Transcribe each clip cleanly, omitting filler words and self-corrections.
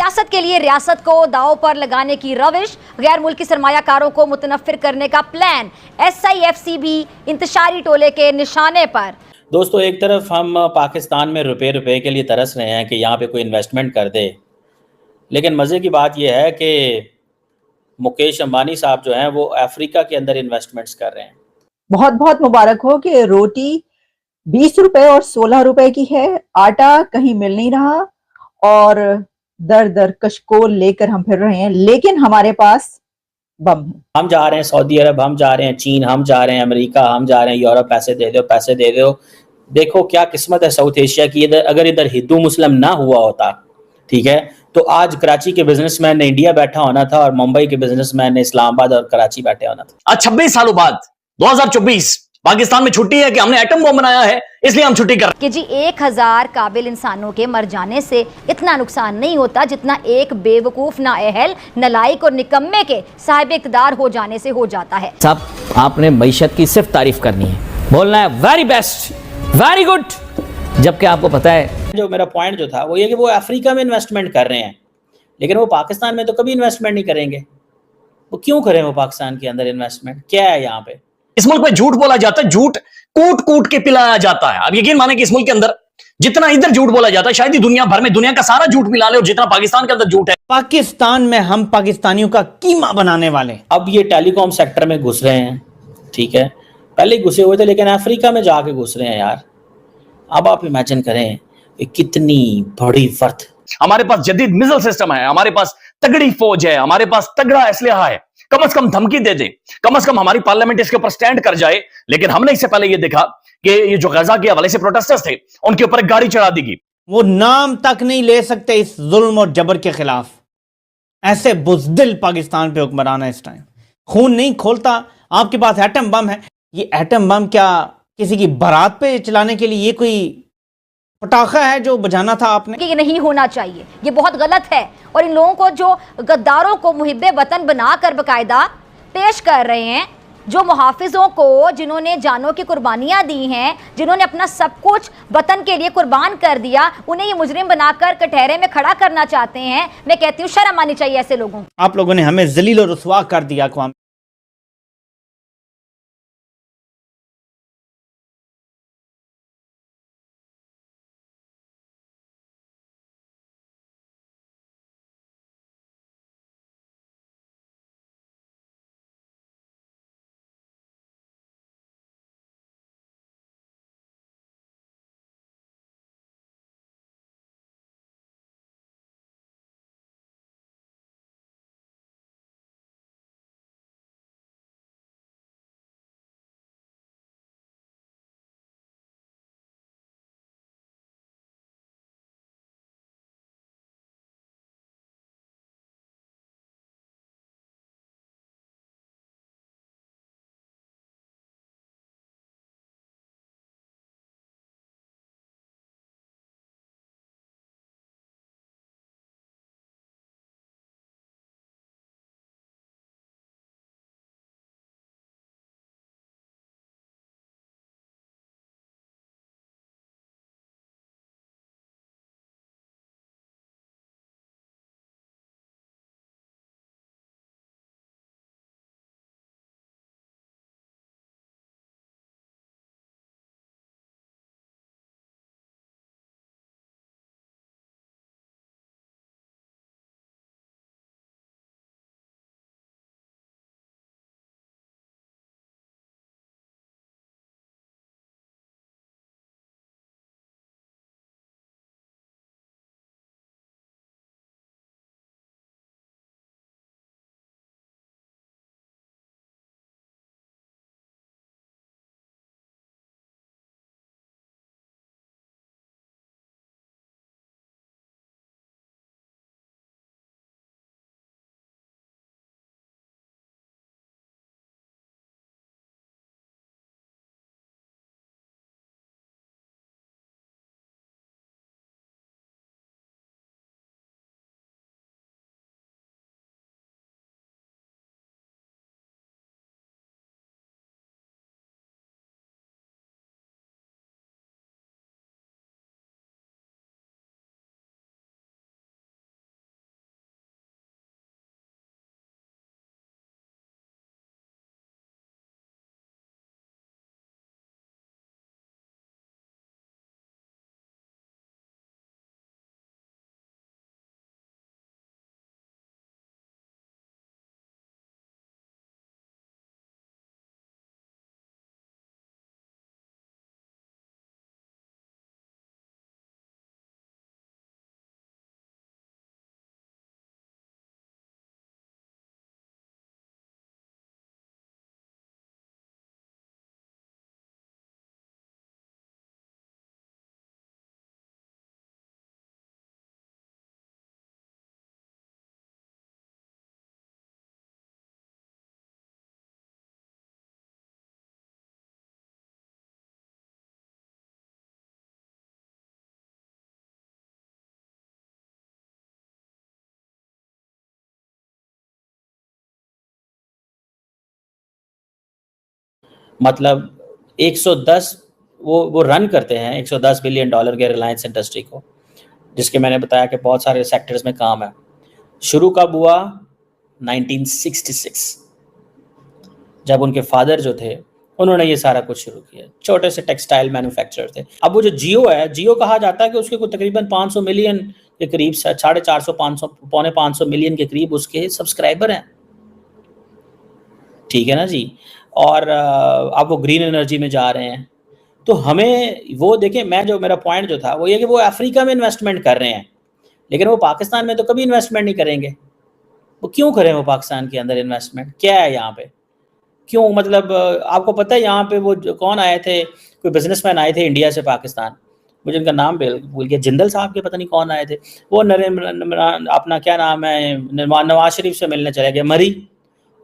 सियासत के लिए रियासत को दांव पर लगाने की रविश, गैर मुल्की सरमायाकारों को मुतनफिर करने का प्लान, SIFC भी इंतशारी टोले के निशाने पर। दोस्तों, एक तरफ हम पाकिस्तान में रुपए रुपए के लिए तरस रहे हैं कि यहाँ पे कोई इन्वेस्टमेंट कर दे, लेकिन मज़े की बात यह है कि मुकेश अंबानी साहब जो हैं वो अफ्रीका के अंदर इन्वेस्टमेंट्स कर रहे हैं। बहुत बहुत मुबारक हो कि रोटी 20 रुपए और 16 रुपए की है, आटा कहीं मिल नहीं रहा और दर दर कशकोल लेकर हम फिर रहे हैं, लेकिन हमारे पास बम है। हम जा रहे हैं सऊदी अरब, हम जा रहे हैं चीन, हम जा रहे हैं अमेरिका, हम जा रहे हैं यूरोप, पैसे दे दो पैसे दे दो। देखो क्या किस्मत है साउथ एशिया की। अगर इधर हिंदू मुस्लिम ना हुआ होता, ठीक है, तो आज कराची के बिजनेसमैन ने इंडिया बैठा होना था और मुंबई के बिजनेसमैन ने इस्लामाबाद और कराची बैठे होना था। आज 26 सालों बाद 2024 पाकिस्तान में छुट्टी है कि हमने एटम बम बनाया है, इसलिए हम छुट्टी कर रहे हैं। कि जी 1000 काबिल इंसानों के मर जाने से इतना नुकसान नहीं होता जितना एक बेवकूफ, नाअहल, नलायक और निकम्मे के साहिब इक़्तिदार हो जाने से हो जाता है। सब आपने मईशत की सिर्फ तारीफ करनी है, बोलना है वेरी बेस्ट, वेरी गुड, जबकि आपको पता है। जो मेरा पॉइंट जो था वो ये कि वो अफ्रीका में इन्वेस्टमेंट कर रहे हैं, लेकिन वो पाकिस्तान में तो कभी इन्वेस्टमेंट नहीं करेंगे। वो क्यों करें वो पाकिस्तान के अंदर इन्वेस्टमेंट? क्या है यहाँ पे? इस मुल्क में झूठ बोला जाता है, झूठ कूट कूट के पिलाया जाता है। अब यकीन माने कि इस मुल्क के अंदर जितना इधर झूठ बोला जाता है, शायद ही दुनिया भर में दुनिया का सारा झूठ मिला ले और जितना पाकिस्तान के अंदर झूठ है। पाकिस्तान में हम पाकिस्तानियों का कीमा बनाने वाले। अब ये टेलीकॉम सेक्टर में घुस रहे हैं, ठीक है, पहले घुसे हुए थे लेकिन अफ्रीका में जाके घुस रहे हैं यार। अब आप इमेजिन करें कि कितनी बड़ी फर्क। हमारे पास जदीद मिसाइल सिस्टम है, हमारे पास तगड़ी फौज है, हमारे पास तगड़ा असलहा है। कम से कम धमकी दे दे, कम से कम हमारी पार्लियामेंट इसके ऊपर स्टैंड कर जाए। लेकिन हमने इससे पहले ये देखा कि ये जो गजा के हवाले से प्रोटेस्टर्स थे, उनके ऊपर एक गाड़ी चढ़ा दी गई। वो नाम तक नहीं ले सकते इस जुल्म और जबर के खिलाफ। ऐसे बुज़दिल पाकिस्तान पे हुक्मरान है इस टाइम। खून नहीं खोलता। आपके पास एटम बम है। ये एटम बम क्या किसी की बारात पे चलाने के लिए ये कोई पटाखा है जो बजाना था आपने? कि ये नहीं होना चाहिए, ये बहुत गलत है। और इन लोगों को, जो गद्दारों को मुहिब्बे वतन बनाकर बाकायदा पेश कर रहे हैं, जो मुहाफिजों को, जिन्होंने जानों की कुर्बानियां दी हैं, जिन्होंने अपना सब कुछ वतन के लिए कुर्बान कर दिया, उन्हें ये मुजरिम बनाकर कटहरे में खड़ा करना चाहते हैं। मैं कहती हूँ शर्म आनी चाहिए ऐसे लोगों। आप लोगों ने हमें जलील और रुसवा कर दिया अक़वाम मतलब 110 वो रन करते हैं $110 बिलियन के रिलायंस इंडस्ट्री को, जिसके मैंने बताया कि बहुत सारे सेक्टर्स में काम है। शुरू कब हुआ? 1966, जब उनके फादर जो थे उन्होंने ये सारा कुछ शुरू किया। छोटे से टेक्सटाइल मैन्युफैक्चरर थे। अब वो जो जियो है, जियो कहा जाता है कि उसके को तकरीबन 500 मिलियन के करीब, 450 500 पौने 500 मिलियन के करीब उसके सब्सक्राइबर हैं, ठीक है ना जी। और अब वो ग्रीन एनर्जी में जा रहे हैं। तो हमें वो देखें, मेरा पॉइंट जो था वो ये कि वो अफ्रीका में इन्वेस्टमेंट कर रहे हैं, लेकिन वो पाकिस्तान में तो कभी इन्वेस्टमेंट नहीं करेंगे। वो क्यों करें वो पाकिस्तान के अंदर इन्वेस्टमेंट? क्या है यहाँ पे? क्यों? मतलब आपको पता है यहाँ पे वो कौन आए थे, कोई बिजनेसमैन आए थे इंडिया से पाकिस्तान, मुझे उनका नाम भूल गया, जिंदल साहब के पता नहीं कौन आए थे, वो अपना क्या नाम है, नवाज शरीफ से मिलने चले गए मरी,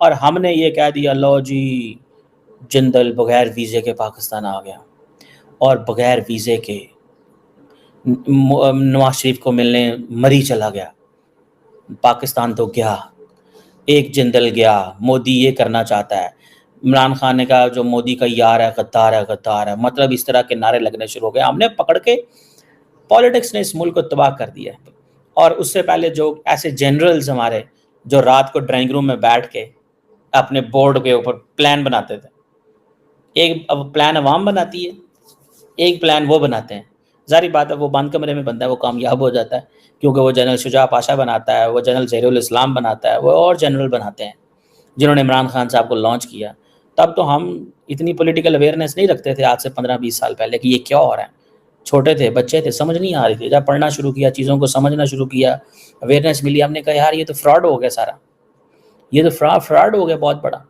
और हमने ये कह दिया लो जी जिंदल बगैर वीज़े के पाकिस्तान आ गया, और बगैर वीज़े के नवाज शरीफ को मिलने मरी चला गया। पाकिस्तान तो गया, एक जिंदल गया। मोदी ये करना चाहता है, इमरान खान ने कहा जो मोदी का यार है गद्दार है गद्दार है, मतलब इस तरह के नारे लगने शुरू हो गए। हमने पकड़ के, पॉलिटिक्स ने इस मुल्क को तबाह कर दिया। और उससे पहले जो ऐसे जनरल्स हमारे जो रात को ड्राइंग रूम में बैठ के अपने बोर्ड के ऊपर प्लान बनाते थे, एक अब प्लान अवाम बनाती है, एक प्लान वो बनाते हैं। जारी बात है वो बंद कमरे में बनता है, वो कामयाब हो जाता है, क्योंकि वो जनरल शुजा पाशा बनाता है, वो जनरल ज़हीरुल इस्लाम बनाता है, वो और जनरल बनाते हैं जिन्होंने इमरान खान साहब को लॉन्च किया। तब तो हम इतनी पॉलिटिकल अवेयरनेस नहीं रखते थे आज से 15-20 साल पहले कि ये क्या हो रहा है। छोटे थे, बच्चे थे, समझ नहीं आ रही थी। जब पढ़ना शुरू किया, चीज़ों को समझना शुरू किया, अवेयरनेस मिली, हमने कहा यार ये तो फ्रॉड हो गया सारा, ये तो फ्रॉड हो गया बहुत बड़ा।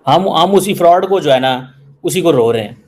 हम उसी फ्रॉड को जो है ना उसी को रो रहे हैं।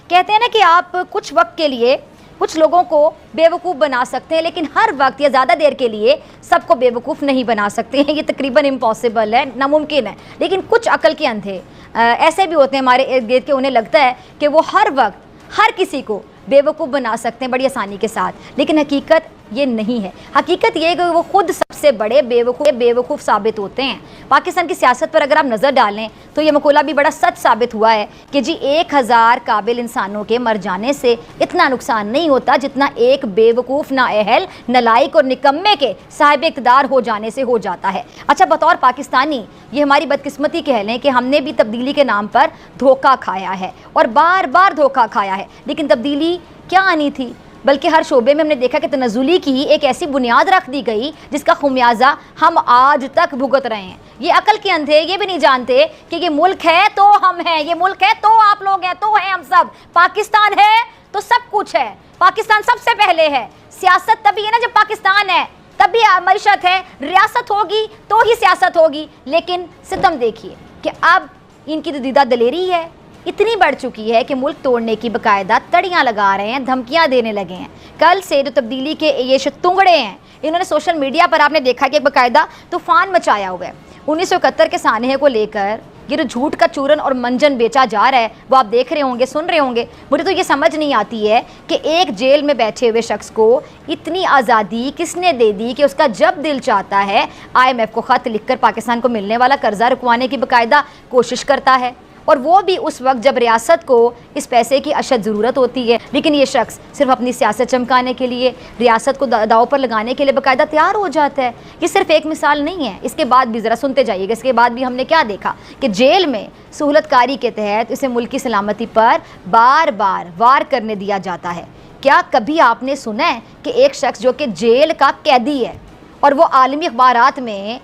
कहते हैं ना कि आप कुछ वक्त के लिए कुछ लोगों को बेवकूफ़ बना सकते हैं, लेकिन हर वक्त या ज़्यादा देर के लिए सबको बेवकूफ़ नहीं बना सकते हैं। ये तकरीबन इम्पॉसिबल है, नामुमकिन है। लेकिन कुछ अकल के अंधे ऐसे भी होते हैं हमारे इर्द गिर्द के, उन्हें लगता है कि वो हर वक्त हर किसी को बेवकूफ़ बना सकते हैं बड़ी आसानी के साथ, लेकिन हकीकत ये नहीं है। हकीकत ये है कि वो खुद सबसे बड़े बेवकूफ़ साबित होते हैं। पाकिस्तान की सियासत पर अगर आप नज़र डालें तो ये मकूला भी बड़ा सच साबित हुआ है कि जी 1000 काबिल इंसानों के मर जाने से इतना नुकसान नहीं होता जितना एक बेवकूफ़, नाअहल, नलायक और निकम्मे के साहिब इक़्तिदार हो जाने से हो जाता है। अच्छा, बतौर पाकिस्तानी ये हमारी बदकिस्मती कह लें कि हमने भी तब्दीली के नाम पर धोखा खाया है, और बार बार धोखा खाया है। लेकिन तब्दीली क्या आनी थी, बल्कि हर शोबे में हमने देखा कि तनज़ुली की एक ऐसी बुनियाद रख दी गई जिसका खुमियाजा हम आज तक भुगत रहे हैं। ये अकल के अंधे ये भी नहीं जानते कि ये मुल्क है तो हम हैं, ये मुल्क है तो आप लोग हैं, तो हैं हम सब। पाकिस्तान है तो सब कुछ है, पाकिस्तान सबसे पहले है। सियासत तभी है ना जब पाकिस्तान है, तभी मईशत है। रियासत होगी तो ही सियासत होगी। लेकिन सितम देखिए कि अब इनकी तो दीदा दलेरी है इतनी बढ़ चुकी है कि मुल्क तोड़ने की बाकायदा तड़ियाँ लगा रहे हैं, धमकियाँ देने लगे हैं। कल से जो तब्दीली के ये तुंगड़े हैं, इन्होंने सोशल मीडिया पर आपने देखा कि बाकायदा तूफ़ान मचाया हुआ है। 1971 के सानहे को लेकर ये जो झूठ का चूरन और मंजन बेचा जा रहा है वो आप देख रहे होंगे, सुन रहे होंगे। मुझे तो ये समझ नहीं आती है कि एक जेल में बैठे हुए शख्स को इतनी आज़ादी किसने दे दी कि उसका जब दिल चाहता है IMF को ख़त लिखकर पाकिस्तान को मिलने वाला कर्जा रुकवाने की बाकायदा कोशिश करता है, और वो भी उस वक्त जब रियासत को इस पैसे की अशद ज़रूरत होती है। लेकिन ये शख्स सिर्फ अपनी सियासत चमकाने के लिए, रियासत को दाव पर लगाने के लिए बाकायदा तैयार हो जाता है। ये सिर्फ एक मिसाल नहीं है, इसके बाद भी ज़रा सुनते जाइएगा। इसके बाद भी हमने क्या देखा कि जेल में सहूलतकारी के तहत इसे मुल्क की सलामती पर बार बार वार करने दिया जाता है। क्या कभी आपने सुना है कि एक शख्स जो कि जेल का कैदी है और वो आलमी अखबारात में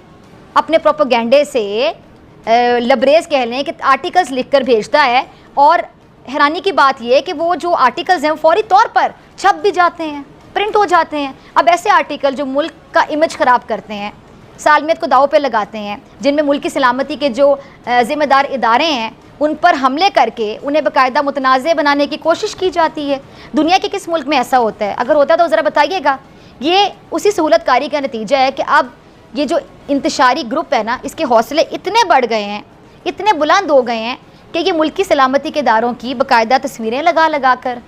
अपने प्रोपेगेंडे से लबरेज कह लें कि आर्टिकल्स लिखकर भेजता है, और हैरानी की बात यह है कि वो जो आर्टिकल्स हैं फौरी तौर पर छप भी जाते हैं, प्रिंट हो जाते हैं। अब ऐसे आर्टिकल जो मुल्क का इमेज ख़राब करते हैं, सालमियत को दाव पे लगाते हैं, जिनमें मुल्क की सलामती के जो ज़िम्मेदार इदारे हैं उन पर हमले करके उन्हें बाकायदा मुतनाज़ बनाने की कोशिश की जाती है। दुनिया के किस मुल्क में ऐसा होता है? अगर होता है तो ज़रा बताइएगा। ये उसी सहूलतकारी का नतीजा है कि अब ये जो इंतशारी ग्रुप है ना, इसके हौसले इतने बढ़ गए हैं, इतने बुलंद हो गए हैं कि ये मुल्क की सलामती के इदारों की बाकायदा तस्वीरें लगा कर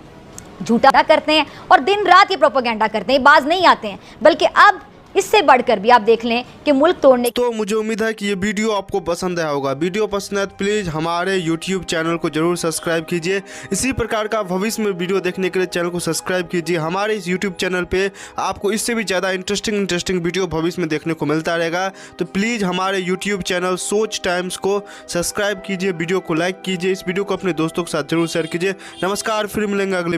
झूठा करते हैं और दिन रात ये प्रोपेगेंडा करते हैं। बाज नहीं आते हैं, बल्कि अब इससे बढ़कर भी आप देख लें कि मुल्क तोड़ने तो मुझे उम्मीद है कि ये वीडियो आपको पसंद आया होगा। वीडियो पसंद है तो प्लीज़ हमारे YouTube चैनल को जरूर सब्सक्राइब कीजिए। इसी प्रकार का भविष्य में वीडियो देखने के लिए चैनल को सब्सक्राइब कीजिए। हमारे इस YouTube चैनल पे आपको इससे भी ज़्यादा इंटरेस्टिंग वीडियो भविष्य में देखने को मिलता रहेगा। तो प्लीज़ हमारे YouTube चैनल सोच टाइम्स को सब्सक्राइब कीजिए, वीडियो को लाइक कीजिए, इस वीडियो को अपने दोस्तों के साथ जरूर शेयर कीजिए। नमस्कार, फिर मिलेंगे अगले